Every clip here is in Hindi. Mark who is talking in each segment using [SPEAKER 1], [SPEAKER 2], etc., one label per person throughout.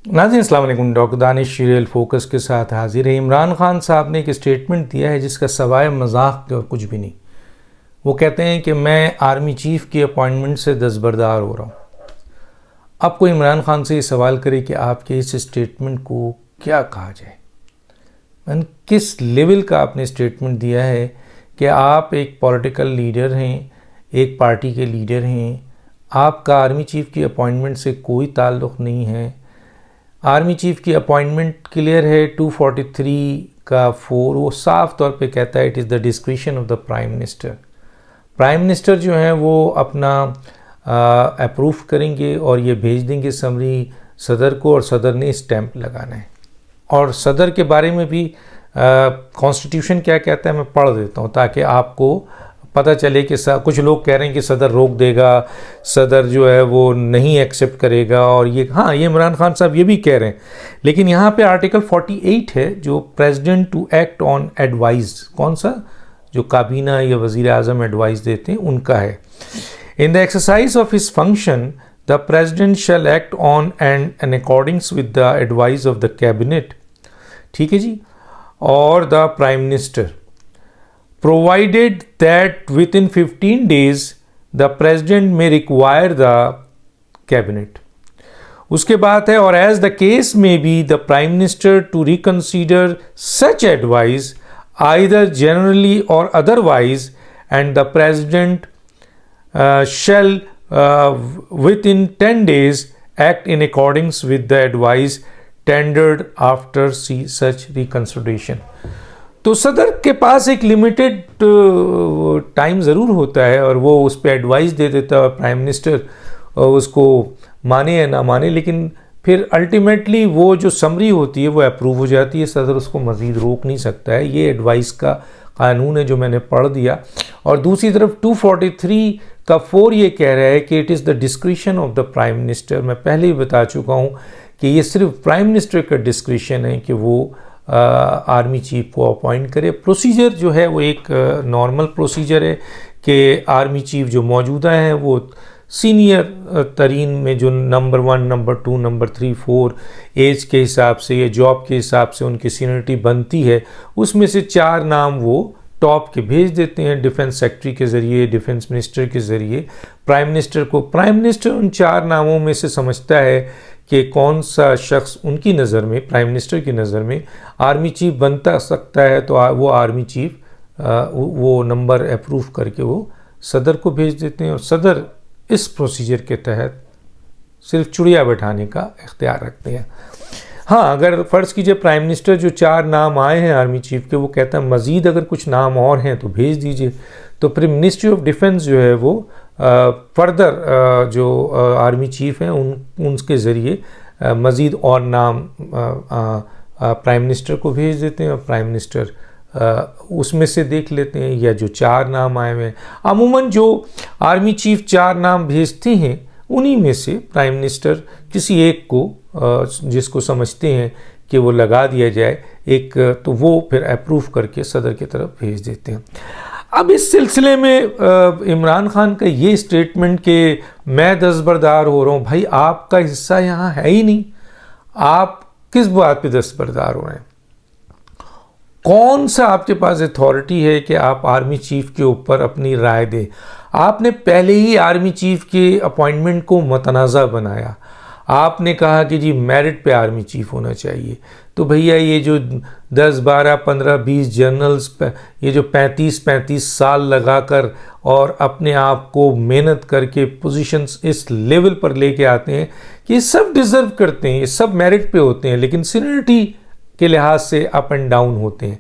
[SPEAKER 1] नाज़रीन अस्सलाम वालेकुम। डॉक्टर दानिश सीरियल फोकस के साथ हाजिर है। इमरान खान साहब ने एक स्टेटमेंट दिया है जिसका सवाए मजाक के और कुछ भी नहीं। वो कहते हैं कि मैं आर्मी चीफ़ की अपॉइंटमेंट से दस्तबरदार हो रहा हूँ। अब कोई इमरान खान से ये सवाल करे कि आपके इस स्टेटमेंट को क्या कहा जाए, किस लेवल का आपने स्टेटमेंट दिया है कि आप एक पॉलिटिकल लीडर हैं, एक पार्टी के लीडर हैं, आपका आर्मी चीफ़ की अपॉइंटमेंट से कोई ताल्लुक़ नहीं है। आर्मी चीफ़ की अपॉइंटमेंट क्लियर है 243 का 4, वो साफ तौर पे कहता है it is the discretion of the prime minister. Prime minister जो हैं वो अपना अप्रूव करेंगे और ये भेज देंगे समरी सदर को, और सदर ने स्टैंप लगाना है। और सदर के बारे में भी कॉन्स्टिट्यूशन क्या कहता है मैं पढ़ देता हूँ ताकि आपको पता चले कि कुछ लोग कह रहे हैं कि सदर रोक देगा, सदर जो है वो नहीं एक्सेप्ट करेगा, और ये हाँ ये इमरान खान साहब ये भी कह रहे हैं। लेकिन यहाँ पे आर्टिकल 48 है जो president to act on advice, कौन सा, जो काबीना या वज़ीर आज़म एडवाइस देते हैं उनका है। In the exercise of his function the president shell act on and in according with the advice of the cabinet, ठीक है जी, और the prime minister, provided that within 15 days the president may require the cabinet. उसके बाद है, और as the case may be the prime minister to reconsider such advice either generally or otherwise, and the president shall within 10 days act in accordance with the advice tendered after such reconsideration. तो सदर के पास एक लिमिटेड टाइम ज़रूर होता है और वो उस पर एडवाइस दे देता है, प्राइम मिनिस्टर उसको माने या ना माने, लेकिन फिर अल्टीमेटली वो जो समरी होती है वो अप्रूव हो जाती है, सदर उसको मज़ीद रोक नहीं सकता है। ये एडवाइस का कानून है जो मैंने पढ़ दिया। और दूसरी तरफ 243 का 4 ये कह रहा है कि it is the discretion of the prime minister. मैं पहले ही बता चुका हूँ कि ये सिर्फ प्राइम मिनिस्टर का डिस्क्रिशन है कि वो आर्मी चीफ को अपॉइंट करे। प्रोसीजर जो है वो एक नॉर्मल प्रोसीजर है कि आर्मी चीफ जो मौजूदा हैं वो सीनियर तरीन में जो नंबर 1, नंबर 2, नंबर 3, 4 एज के हिसाब से या जॉब के हिसाब से उनकी सीनियरिटी बनती है, उसमें से 4 नाम वो टॉप के भेज देते हैं डिफेंस सेक्रेटरी के ज़रिए, डिफेंस मिनिस्टर के ज़रिए प्राइम मिनिस्टर को। प्राइम मिनिस्टर उन 4 नामों में से समझता है कि कौन सा शख्स उनकी नज़र में, प्राइम मिनिस्टर की नज़र में आर्मी चीफ बनता सकता है, तो वो आर्मी चीफ वो नंबर अप्रूव करके वो सदर को भेज देते हैं, और सदर इस प्रोसीजर के तहत सिर्फ चुड़िया बैठाने का इख्तियार रखते हैं। हाँ, अगर फ़र्ज़ कीजिए प्राइम मिनिस्टर जो 4 नाम आए हैं आर्मी चीफ के, वो कहता है मज़ीद अगर कुछ नाम और हैं तो भेज दीजिए, तो फिर मिनिस्ट्री ऑफ डिफेंस जो है वो फर्दर जो आर्मी चीफ हैं उनके ज़रिए मज़ीद और नाम प्राइम मिनिस्टर को भेज देते हैं, और प्राइम मिनिस्टर उसमें से देख लेते हैं, या जो 4 नाम आए हुए हैं। अमूमन जो आर्मी चीफ 4 नाम भेजते हैं उन्हीं में से प्राइम मिनिस्टर किसी एक को जिसको समझते हैं कि वो लगा दिया जाए एक, तो वो फिर अप्रूव करके सदर की तरफ भेज देते हैं। अब इस सिलसिले में इमरान खान का ये स्टेटमेंट कि मैं दस्तबरदार हो रहा हूँ, भाई आपका हिस्सा यहाँ है ही नहीं, आप किस बात पे दस्तबरदार हो रहे हैं? कौन सा आपके पास अथॉरिटी है कि आप आर्मी चीफ के ऊपर अपनी राय दें? आपने पहले ही आर्मी चीफ के अपॉइंटमेंट को मुतनाज़ा बनाया। आपने कहा कि जी मेरिट पे आर्मी चीफ होना चाहिए। तो भैया ये जो 10, 12, 15, 20 जनरल्स ये जो 35 साल लगाकर और अपने आप को मेहनत करके पोजीशंस इस लेवल पर लेके आते हैं कि ये सब डिज़र्व करते हैं, ये सब मेरिट पे होते हैं, लेकिन सीनियरिटी के लिहाज से अप एंड डाउन होते हैं।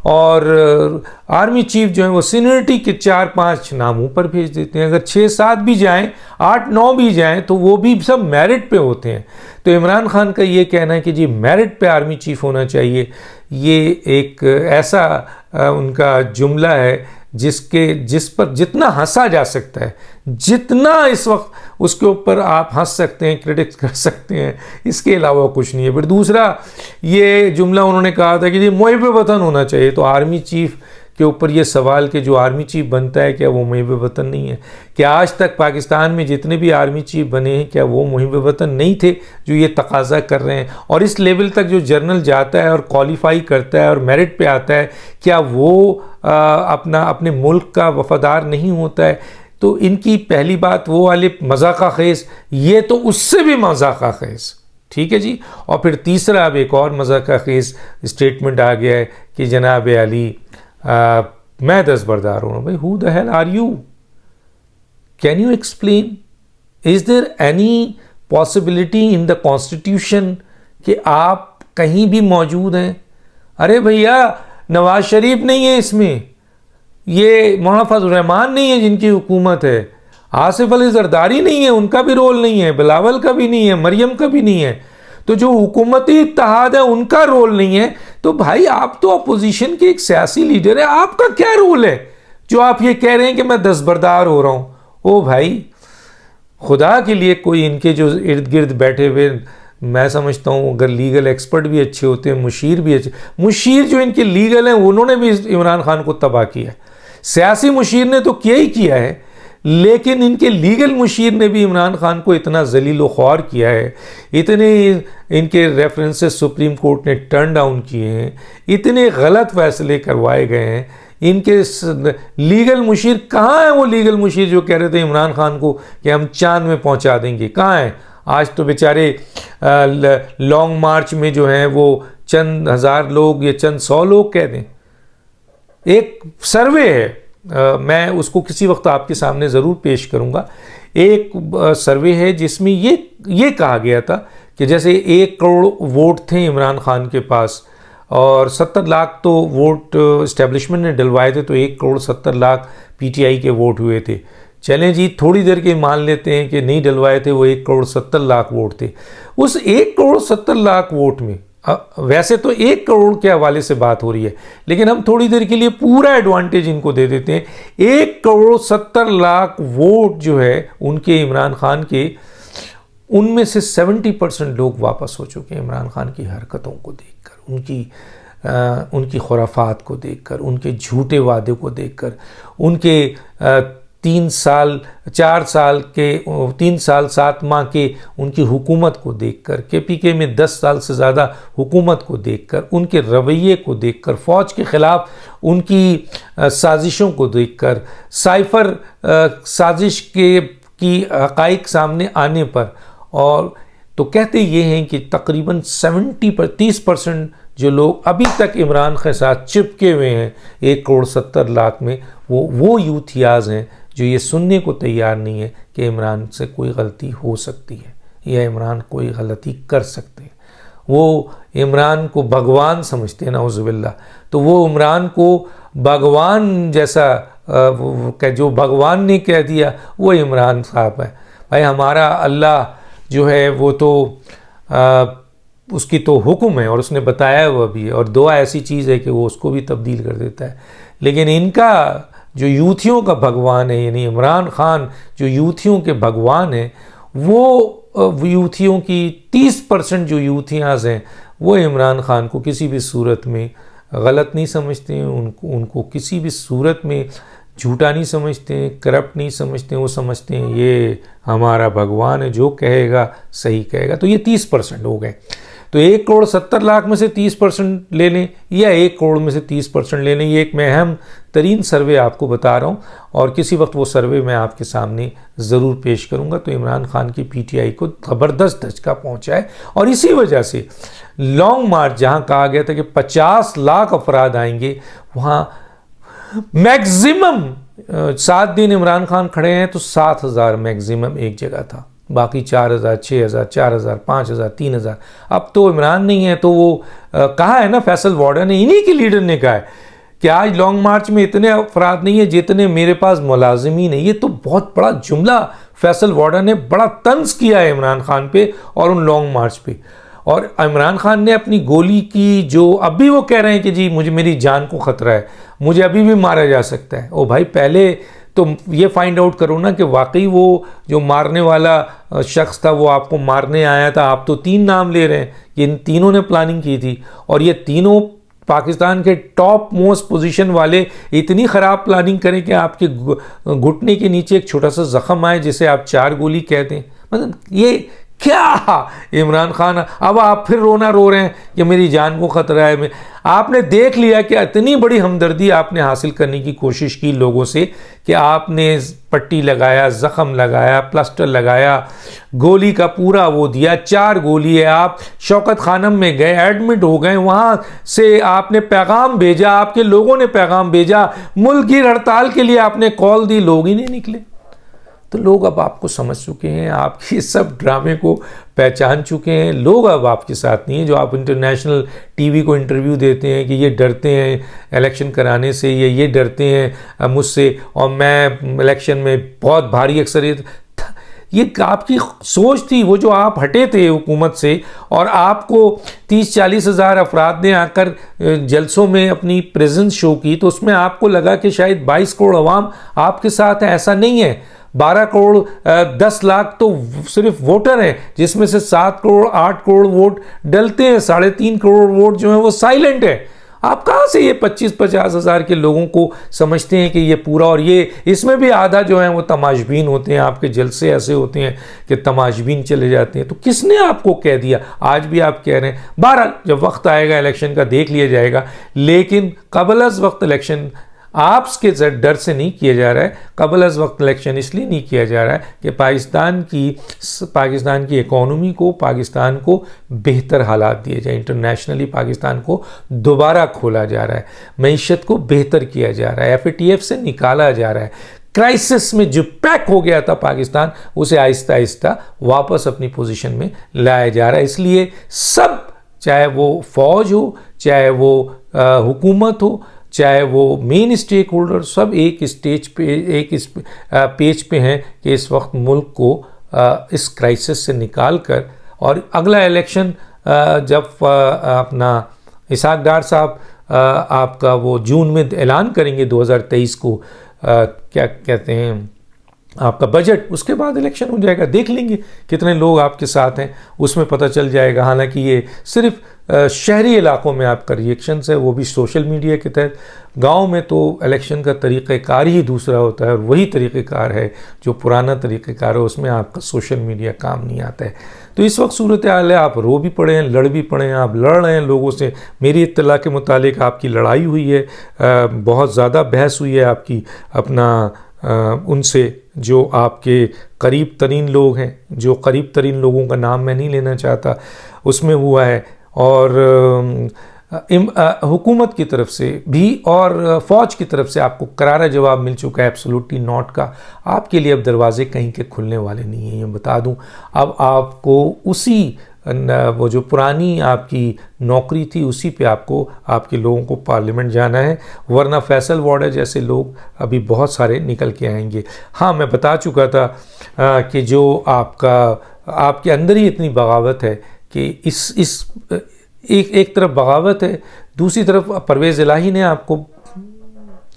[SPEAKER 1] और आर्मी चीफ जो है वो सीनियरिटी के 4-5 नामों पर भेज देते हैं। अगर 6-7 भी जाएं, 8-9 भी जाएं, तो वो भी सब मेरिट पे होते हैं। तो इमरान खान का ये कहना है कि जी मेरिट पे आर्मी चीफ होना चाहिए, ये एक ऐसा उनका जुमला है जिस पर जितना हंसा जा सकता है, जितना इस वक्त उसके ऊपर आप हंस सकते हैं, क्रिटिक्स कर सकते हैं, इसके अलावा कुछ नहीं है। फिर दूसरा ये जुमला उन्होंने कहा था कि ये मुहिब वतन होना चाहिए, तो आर्मी चीफ के ऊपर ये सवाल कि जो आर्मी चीफ बनता है क्या वो मुहिब वतन नहीं है? क्या आज तक पाकिस्तान में जितने भी आर्मी चीफ बने हैं क्या वो मुहिब वतन नहीं थे जो ये तकाजा कर रहे हैं? और इस लेवल तक जो जनरल जाता है और क्वालिफाई करता है और मेरिट पे आता है, क्या वो अपने मुल्क का वफादार नहीं होता है? तो इनकी पहली बात वो वाले मजाका खेज, ये तो उससे भी मजाका खेज, ठीक है जी। और फिर तीसरा अब एक और मजाका खेज स्टेटमेंट आ गया है कि जनाब अली मैं दस्तबरदार हूँ। भाई who the hell are you? Can you explain? Is there any possibility in the constitution कि आप कहीं भी मौजूद हैं? अरे भैया नवाज शरीफ नहीं है इसमें, ये मौलाना फजल रहमान नहीं है जिनकी हुकूमत है, आसिफ अली जरदारी नहीं है, उनका भी रोल नहीं है, बिलावल का भी नहीं है, मरियम का भी नहीं है। तो जो हुकूमती इत्तेहाद है उनका रोल नहीं है। तो भाई आप तो अपोजिशन के एक सियासी लीडर है, आपका क्या रोल है जो आप ये कह रहे हैं कि मैं दस्तबरदार हो रहा हूँ? ओ भाई खुदा के लिए कोई इनके जो इर्द गिर्द बैठे हुए, मैं समझता हूँ अगर लीगल एक्सपर्ट भी अच्छे होते हैं, मुशीर भी अच्छे, मुशीर जो इनके लीगल हैं उन्होंने भी इमरान खान को तबाह किया है। सियासी मुशीर ने तो किया ही किया है, लेकिन इनके लीगल मुशीर ने भी इमरान खान को इतना जलील व ख्वार किया है, इतने इनके रेफरेंसेस सुप्रीम कोर्ट ने टर्न डाउन किए हैं, इतने गलत फैसले करवाए गए हैं। इनके लीगल मुशीर कहाँ हैं? वो लीगल मुशीर जो कह रहे थे इमरान खान को कि हम चांद में पहुँचा देंगे, कहाँ हैं? आज तो बेचारे लॉन्ग मार्च में जो हैं वो चंद हज़ार लोग या चंद 100 लोग कह दें। एक सर्वे है, मैं उसको किसी वक्त आपके सामने ज़रूर पेश करूँगा। एक सर्वे है जिसमें ये कहा गया था कि जैसे 1 करोड़ वोट थे इमरान खान के पास और 70 लाख तो वोट इस्टेब्लिशमेंट ने डलवाए थे, तो 1 करोड़ 70 लाख पीटीआई के वोट हुए थे। चलें जी थोड़ी देर के मान लेते हैं कि नहीं डलवाए थे, वो 1 करोड़ 70 लाख वोट थे। उस 1 करोड़ 70 लाख वोट में वैसे तो 1 करोड़ के हवाले से बात हो रही है, लेकिन हम थोड़ी देर के लिए पूरा एडवांटेज इनको दे देते हैं। 1 करोड़ 70 लाख वोट जो है उनके इमरान खान के, उनमें से 70% लोग वापस हो चुके हैं इमरान खान की हरकतों को देखकर, उनकी खुराफात को देखकर, उनके झूठे वादे को देखकर, उनके 3 साल 4 साल के 3 साल 7 माह के उनकी हुकूमत को देखकर, केपीके में 10 साल से ज़्यादा हुकूमत को देखकर, उनके रवैये को देखकर, फ़ौज के ख़िलाफ़ उनकी साजिशों को देखकर, साइफ़र साजिश की हक़ाइक़ सामने आने पर, और तो कहते ये हैं कि तकरीबन 30% जो लोग अभी तक इमरान के साथ चिपके हुए हैं 1 करोड़ 70 लाख में, वो यूथियाज़ हैं जो ये सुनने को तैयार नहीं है कि इमरान से कोई गलती हो सकती है या इमरान कोई गलती कर सकते हैं। वो इमरान को भगवान समझते हैं नाउज़ुबिल्लाह। तो वो इमरान को भगवान जैसा जो भगवान ने कह दिया वो इमरान साहब है। भाई हमारा अल्लाह जो है वो तो उसकी तो हुक्म है और उसने बताया हुआ भी है, और दुआ ऐसी चीज़ है कि वो उसको भी तब्दील कर देता है। लेकिन इनका जो यूथियों का भगवान है, यानी इमरान खान जो यूथियों के भगवान है, वो यूथियों की 30% जो यूथियाज़ हैं वो इमरान खान को किसी भी सूरत में गलत नहीं समझते हैं, उनको किसी भी सूरत में झूठा नहीं समझते हैं, करप्ट नहीं समझते हैं। वो समझते हैं ये हमारा भगवान है, जो कहेगा सही कहेगा। तो ये 30% हो गए। तो 1 करोड़ 70 लाख में से 30% ले लें या 1 करोड़ में से 30% ले लें, ये एक मैं अहम तरीन सर्वे आपको बता रहा हूँ और किसी वक्त वो सर्वे मैं आपके सामने ज़रूर पेश करूँगा। तो इमरान खान की पीटीआई को ज़बरदस्त धचका पहुँचा है और इसी वजह से लॉन्ग मार्च जहाँ कहा गया था कि 50 लाख अफराद आएंगे, वहाँ मैक्सिमम 7 दिन इमरान खान खड़े हैं तो 7,000 मैक्सिमम एक जगह था, बाकी 4,000, 6,000, 4,000, 5,000, 3,000। अब तो इमरान नहीं है तो वो कहा है ना, फैसल वार्डन ने, इन्हीं के लीडर ने कहा है कि आज लॉन्ग मार्च में इतने अफराद नहीं है जितने मेरे पास मुलाजिमीन है। ये तो बहुत बड़ा जुमला फैसल वार्डन ने बड़ा तंज किया है इमरान खान पे और उन लॉन्ग मार्च पे। और इमरान खान ने अपनी गोली की, जो अभी वो कह रहे हैं कि जी मेरी जान को ख़तरा है, मुझे अभी भी मारा जा सकता है। ओ भाई पहले तो ये फाइंड आउट करो ना कि वाकई वो जो मारने वाला शख्स था वो आपको मारने आया था। आप तो 3 नाम ले रहे हैं, इन तीनों ने प्लानिंग की थी और ये तीनों पाकिस्तान के टॉप मोस्ट पोजीशन वाले इतनी ख़राब प्लानिंग करें कि आपके घुटने के नीचे एक छोटा सा ज़ख़म आए जिसे आप 4 गोली कहते हैं। मतलब ये क्या इमरान खान, अब आप फिर रोना रो रहे हैं कि मेरी जान को ख़तरा है। आपने देख लिया कि इतनी बड़ी हमदर्दी आपने हासिल करने की कोशिश की लोगों से कि आपने पट्टी लगाया, ज़ख़म लगाया, प्लास्टर लगाया, गोली का पूरा वो दिया, 4 गोली है। आप शौकत खानम में गए, एडमिट हो गए, वहाँ से आपने पैगाम भेजा, आपके लोगों ने पैगाम भेजा, मुल्क की हड़ताल के लिए आपने कॉल दी, लोग ही नहीं निकले। तो लोग अब आपको समझ चुके हैं, आपके सब ड्रामे को पहचान चुके हैं। लोग अब आपके साथ नहीं हैं। जो आप इंटरनेशनल टीवी को इंटरव्यू देते हैं कि ये डरते हैं इलेक्शन कराने से, ये डरते हैं मुझसे और मैं इलेक्शन में बहुत भारी अक्सरियत, ये आपकी सोच थी। वो जो आप हटे थे हुकूमत से और आपको 30-40 हज़ार अफराद ने आकर जलसों में अपनी प्रेजेंस शो की, तो उसमें आपको लगा कि शायद 22 करोड़ अवाम आपके साथ है। ऐसा नहीं है। 12 करोड़ 10 लाख तो सिर्फ वोटर हैं, जिसमें से 7 करोड़ 8 करोड़ वोट डलते हैं, 3.5 करोड़ वोट जो है वो साइलेंट है। आप कहाँ से ये 25-50 हज़ार के लोगों को समझते हैं कि ये पूरा, और ये इसमें भी आधा जो है वो तमाशबीन होते हैं। आपके जलसे ऐसे होते हैं कि तमाशबीन चले जाते हैं। तो किसने आपको कह दिया? आज भी आप कह रहे हैं। बहरहाल जब वक्त आएगा इलेक्शन का देख लिया जाएगा, लेकिन कबल अज़ वक्त इलेक्शन आपके डर से नहीं किया जा रहा है। कबल अज़ वक्त इलेक्शन इसलिए नहीं किया जा रहा है कि पाकिस्तान की इकॉनमी को, पाकिस्तान को बेहतर हालात दिए जाए। इंटरनेशनली पाकिस्तान को दोबारा खोला जा रहा है, मईशत को बेहतर किया जा रहा है, FATF से निकाला जा रहा है। क्राइसिस में जो पैक हो गया था पाकिस्तान, उसे आहिस्ता आहिस्ता वापस अपनी पोजीशन में लाया जा रहा है। इसलिए सब, चाहे वो फौज हो, चाहे वो हुकूमत हो, चाहे वो मेन स्टेक होल्डर, सब एक स्टेज पे, एक इस पेज पे हैं कि इस वक्त मुल्क को इस क्राइसिस से निकाल कर, और अगला इलेक्शन जब अपना इसहाक डार साहब आपका वो जून में ऐलान करेंगे 2023 को, क्या कहते हैं आपका बजट, उसके बाद इलेक्शन हो जाएगा। देख लेंगे कितने लोग आपके साथ हैं, उसमें पता चल जाएगा। हालांकि ये सिर्फ शहरी इलाकों में आपका रिएक्शंस है, वो भी सोशल मीडिया के तहत। गांव में तो इलेक्शन का तरीक़ेकार ही दूसरा होता है, और वही तरीक़ेकार है जो पुराना तरीक़ेकार है, उसमें आपका सोशल मीडिया काम नहीं आता है। तो इस वक्त सूरत हाल है, आप रो भी पड़े हैं, लड़ भी पड़े हैं, आप लड़ रहे हैं लोगों से। मेरी इत्तला के मुतालिक आपकी लड़ाई हुई है, बहुत ज़्यादा बहस हुई है आपकी अपना उनसे जो आपके करीब तरीन लोग हैं, जो करीब तरीन लोगों का नाम मैं नहीं लेना चाहता, उसमें हुआ है। और हुकूमत की तरफ से भी और फ़ौज की तरफ से आपको करारा जवाब मिल चुका है एब्सोल्युटली नॉट का। आपके लिए अब दरवाजे कहीं के खुलने वाले नहीं हैं, ये बता दूं। अब आपको उसी वो जो पुरानी आपकी नौकरी थी, उसी पे आपको आपके लोगों को पार्लियामेंट जाना है, वरना फैसल वार्डर जैसे लोग अभी बहुत सारे निकल के आएंगे। हाँ, मैं बता चुका था कि जो आपके अंदर ही इतनी बगावत है कि एक तरफ बगावत है, दूसरी तरफ परवेज़ इलाही ने आपको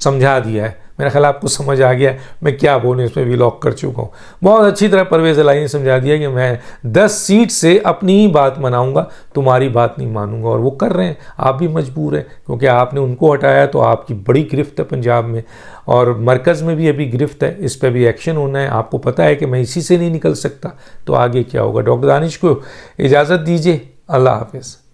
[SPEAKER 1] समझा दिया है। मेरा ख्याल आपको समझ आ गया मैं क्या बोलूँ, इसमें व्लॉग कर चुका हूँ। बहुत अच्छी तरह परवेज़ इलाही ने समझा दिया कि मैं 10 सीट से अपनी ही बात मनाऊंगा, तुम्हारी बात नहीं मानूंगा। और वो कर रहे हैं, आप भी मजबूर हैं, क्योंकि आपने उनको हटाया तो आपकी बड़ी गिरफ्त है पंजाब में, और मरकज़ में भी अभी गिरफ्त है। इस पर भी एक्शन होना है। आपको पता है कि मैं इसी से नहीं निकल सकता, तो आगे क्या होगा। डॉक्टर दानिश को इजाज़त दीजिए। अल्लाह हाफ़िज़।